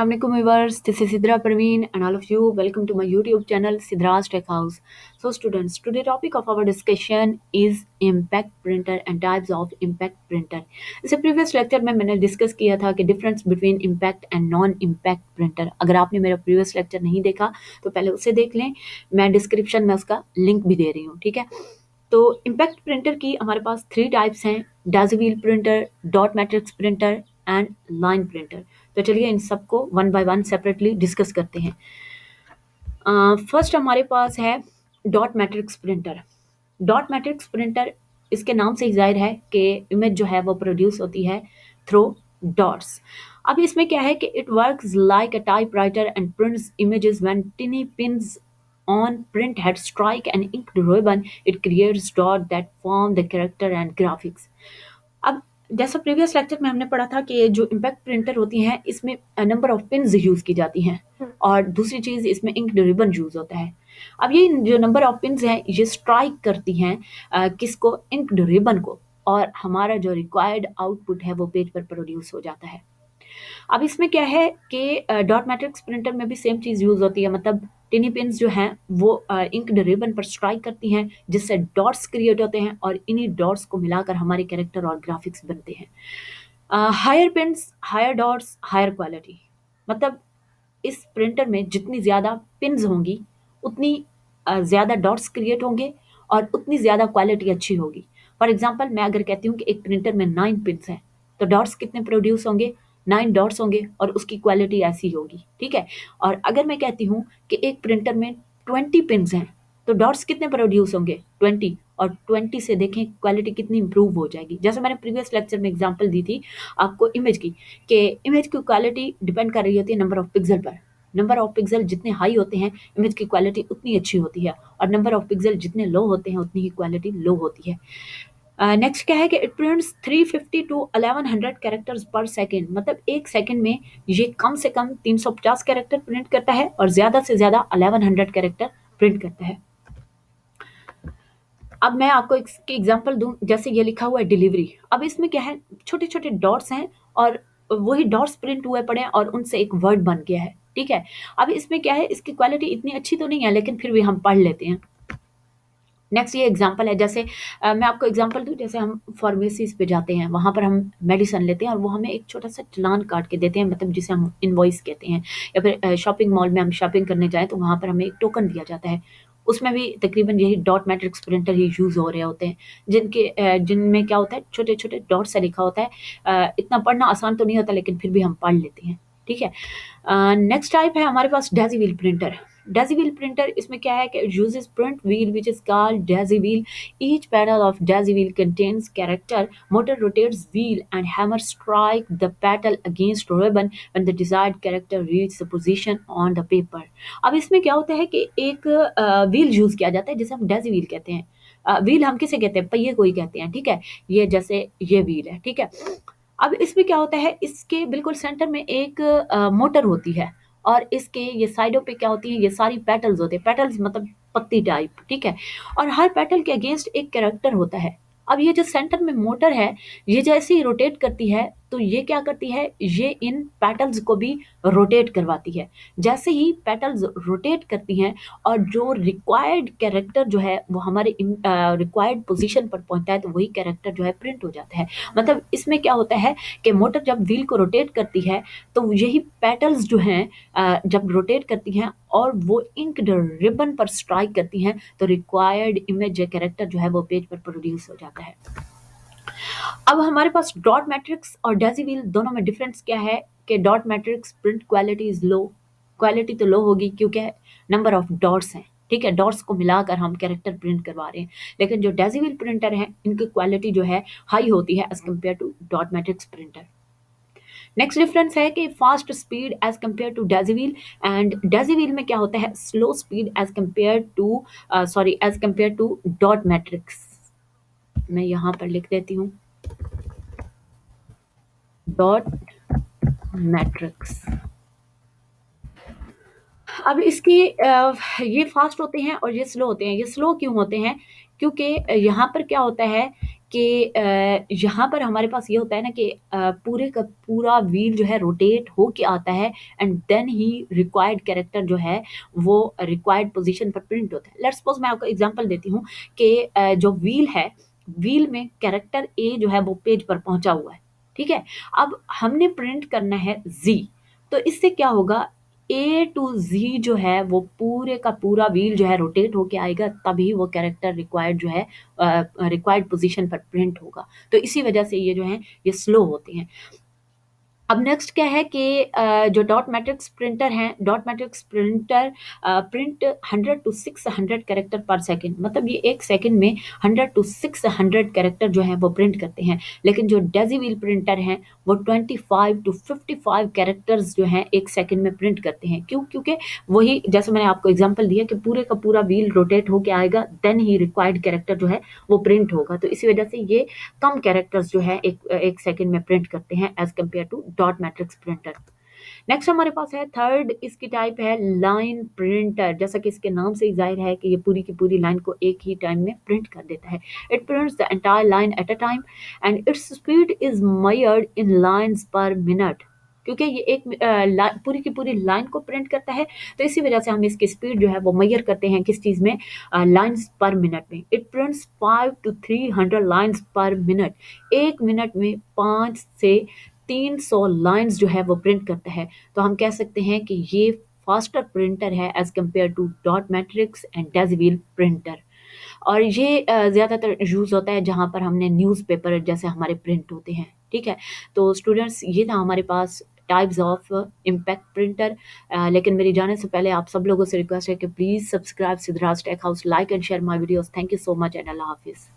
Assalamualaikum viewers, this is Sidra Parveen and all of you welcome to my YouTube channel Sidra's Tech House. So students, today topic of our discussion is impact printer and types of impact printer. इससे previous lecture में मैंने discuss किया था कि difference between impact and non impact printer. अगर आपने मेरा previous lecture नहीं देखा तो पहले उसे देख लें, मैं description में उसका link भी दे रही हूँ, ठीक है। तो इम्पैक्ट प्रिंटर की हमारे पास 3 टाइप्स हैं, daisy wheel printer, dot matrix printer and line printer. तो चलिए इन सबको one by one separately discuss करते हैं। फर्स्ट हमारे पास है dot matrix printer. Dot matrix printer, इसके नाम से ही जाहिर है कि इमेज जो है वो प्रोड्यूस होती है थ्रू डॉट्स। अब इसमें क्या है कि it works like a typewriter and prints images when टिनी pins on print head strike an inked ribbon, it creates dot that form the character and graphics. अब जैसा प्रीवियस लेक्चर में हमने पढ़ा था कि जो इम्पैक्ट प्रिंटर होती हैं इसमें नंबर ऑफ पिन्स यूज की जाती हैं और दूसरी चीज इसमें इंक्ड रिबन यूज होता है। अब ये जो नंबर ऑफ पिन्स हैं ये स्ट्राइक करती हैं किसको, इंक्ड रिबन को, और हमारा जो रिक्वायर्ड आउटपुट है वो पेज पर प्रोड्यूस हो जाता है। अब इसमें क्या है कि डॉट मैट्रिक्स प्रिंटर में भी सेम चीज़ यूज़ होती है, मतलब टिनी पिन्स जो हैं वो इंक्ड रिबन पर स्ट्राइक करती हैं जिससे डॉट्स क्रिएट होते हैं और इन्हीं डॉट्स को मिलाकर हमारे कैरेक्टर और ग्राफिक्स बनते हैं। Higher pins, higher dots, higher quality, मतलब इस प्रिंटर में जितनी ज़्यादा पिन्स होंगी उतनी ज़्यादा डॉट्स क्रिएट होंगे और उतनी ज़्यादा क्वालिटी अच्छी होगी। फॉर एग्जांपल मैं अगर कहती हूँ कि एक प्रिंटर में 9 पिन्स हैं तो डॉट्स कितने प्रोड्यूस होंगे, 9 डॉट्स होंगे और उसकी क्वालिटी ऐसी होगी, ठीक है। और अगर मैं कहती हूँ कि एक प्रिंटर में 20 पिन्स हैं तो डॉट्स कितने प्रोड्यूस होंगे, 20, और 20 से देखें क्वालिटी कितनी इंप्रूव हो जाएगी। जैसे मैंने प्रीवियस लेक्चर में एग्जांपल दी थी आपको इमेज की, कि इमेज की क्वालिटी डिपेंड कर रही होती है नंबर ऑफ पिक्सल पर। नंबर ऑफ पिक्सल जितने हाई होते हैं इमेज की क्वालिटी उतनी अच्छी होती है और नंबर ऑफ पिक्सल जितने लो होते हैं उतनी ही क्वालिटी लो होती है। नेक्स्ट क्या है कि इट प्रिंट्स 350 टू 1100 कैरेक्टर्स पर सेकेंड, मतलब एक सेकेंड में ये कम से कम 350 कैरेक्टर प्रिंट करता है और ज़्यादा से ज़्यादा 1100 कैरेक्टर प्रिंट करता है। अब मैं आपको इसकी एग्जांपल दूं, जैसे ये लिखा हुआ है डिलीवरी। अब इसमें क्या है, छोटे छोटे डॉट्स हैं और वही डॉट्स प्रिंट हुए पड़े हैं और उनसे एक वर्ड बन गया है, ठीक है। अब इसमें क्या है, इसकी क्वालिटी इतनी अच्छी तो नहीं है लेकिन फिर भी हम पढ़ लेते हैं। नेक्स्ट ये एग्जांपल है, जैसे मैं आपको एग्जांपल दूं, जैसे हम फार्मेसीज पे जाते हैं, वहाँ पर हम मेडिसिन लेते हैं और वो हमें एक छोटा सा चालान काट के देते हैं, मतलब जिसे हम इनवॉइस कहते हैं। या फिर शॉपिंग मॉल में हम शॉपिंग करने जाएं तो वहाँ पर हमें एक टोकन दिया जाता है, उसमें भी तकरीबन यही डॉट मैट्रिक्स प्रिंटर ही यूज़ हो रहे होते हैं, जिनमें क्या होता है छोटे छोटे डॉट से लिखा होता है। इतना पढ़ना आसान तो नहीं होता लेकिन फिर भी हम पढ़ लेते हैं, ठीक है। नेक्स्ट टाइप है हमारे पास daisy wheel printer. Daisy wheel printer, इसमें क्या है कि uses print wheel which is called daisy wheel. Each petal of daisy wheel contains character, motor rotates wheel and hammer strike the petal against ribbon when the desired character reach the position on the paper. अब इसमें क्या होता है कि एक wheel use किया जाता है जिसे हम डेज़ी व्हील कहते हैं। व्हील हम किसे कहते हैं, पहिए को ही कहते हैं, ठीक है। ये जैसे ये व्हील है, ठीक है। अब इसमें क्या होता है, इसके बिल्कुल सेंटर में एक मोटर होती है और इसके ये साइडों पे क्या होती है, ये सारी पेटल्स होते हैं, पेटल्स मतलब पत्ती टाइप, ठीक है। और हर पेटल के अगेंस्ट एक कैरेक्टर होता है। अब ये जो सेंटर में मोटर है ये जैसे ही रोटेट करती है तो ये क्या करती है, ये इन पेटल्स को भी रोटेट करवाती है। जैसे ही पेटल्स रोटेट करती हैं और जो रिक्वायर्ड कैरेक्टर जो है वो हमारे रिक्वायर्ड पोजीशन पर पहुंचता है तो वही कैरेक्टर जो है प्रिंट हो जाता है। मतलब इसमें क्या होता है कि मोटर जब व्हील को रोटेट करती है तो यही पेटल्स जो हैं जब रोटेट करती हैं और वो इंक रिबन पर स्ट्राइक करती हैं तो रिक्वायर्ड इमेज या कैरेक्टर जो है वो पेज पर प्रोड्यूस हो जाता है। अब हमारे पास डॉट मैट्रिक्स और डेज़ी व्हील दोनों में डिफरेंस क्या है कि dot matrix print quality is low, quality तो लो होगी क्योंकि नंबर ऑफ डॉट्स हैं, ठीक है, डॉट्स को मिलाकर हम कैरेक्टर प्रिंट करवा रहे हैं। लेकिन जो डेज़ी व्हील प्रिंटर हैं इनकी क्वालिटी जो है हाई होती है as compare to dot matrix printer. Next difference है कि fast speed as compare to daisy wheel, and daisy wheel में क्या होता है, slow speed as compare to as compare to dot matrix. मैं यहाँ पर लिख देती हूँ डॉट मैट्रिक्स। अब इसकी ये फास्ट होते हैं और ये स्लो होते हैं। ये स्लो क्यों होते हैं, क्योंकि यहाँ पर क्या होता है कि यहाँ पर हमारे पास ये होता है ना कि पूरे का पूरा व्हील जो है रोटेट होके आता है एंड देन ही रिक्वायर्ड कैरेक्टर जो है वो रिक्वायर्ड पोजीशन पर प्रिंट होता है। लेट्स सपोज मैं आपको एग्जांपल देती हूँ कि जो व्हील है, व्हील में कैरेक्टर ए जो है वो पेज पर पहुंचा हुआ है, ठीक है। अब हमने प्रिंट करना है जी, तो इससे क्या होगा, ए टू जी जो है वो पूरे का पूरा व्हील जो है रोटेट होके आएगा, तभी वो कैरेक्टर रिक्वायर्ड जो है रिक्वायर्ड पोजीशन पर प्रिंट होगा। तो इसी वजह से ये जो है ये स्लो होते हैं। अब नेक्स्ट क्या है कि जो डॉट मैट्रिक्स प्रिंटर हैं, dot matrix printer print 100 to 600 character per second, मतलब ये एक सेकंड में 100 टू 600 कैरेक्टर जो हैं वो प्रिंट करते हैं। लेकिन जो डेजीव्हील प्रिंटर हैं वो 25 टू 55 कैरेक्टर्स जो हैं एक सेकंड में प्रिंट करते हैं। क्यों? क्योंकि वही जैसे मैंने आपको एग्जांपल दिया कि पूरे का पूरा व्हील रोटेट होके आएगा, देन ही रिक्वायर्ड कैरेक्टर जो है वो प्रिंट होगा। तो इसी वजह से ये कम कैरेक्टर्स जो है एक सेकंड में प्रिंट करते हैं as compare to dot matrix printer. Next हमारे पास है थर्ड, इसकी टाइप है लाइन प्रिंटर। जैसा कि इसके नाम से ही जाहिर है कि ये पूरी की पूरी लाइन को एक ही टाइम में प्रिंट कर देता है। It prints the entire line at a time and its speed is measured in lines per minute. क्योंकि ये एक पूरी की पूरी लाइन को प्रिंट करता है, तो इसी वजह से हम इसकी स्पीड जो है वो मेजर करते हैं किस चीज़ में, लाइन्स पर मिनट में। It prints 5 to 300 lines per minute. एक मिनट में 5 से 300 लाइन्स जो है वो प्रिंट करता है। तो हम कह सकते हैं कि ये फास्टर प्रिंटर है as compare to dot matrix and daisy wheel printer. और ये ज़्यादातर यूज़ होता है जहाँ पर हमने न्यूज़पेपर जैसे हमारे प्रिंट होते हैं, ठीक है। तो स्टूडेंट्स ये था हमारे पास टाइप्स ऑफ इम्पैक्ट प्रिंटर। लेकिन मेरी जाने से पहले आप सब लोगों से रिक्वेस्ट है कि please subscribe Siddhraj Tech House, like and share my videos. Thank you so much and अल्लाह हाफिज़।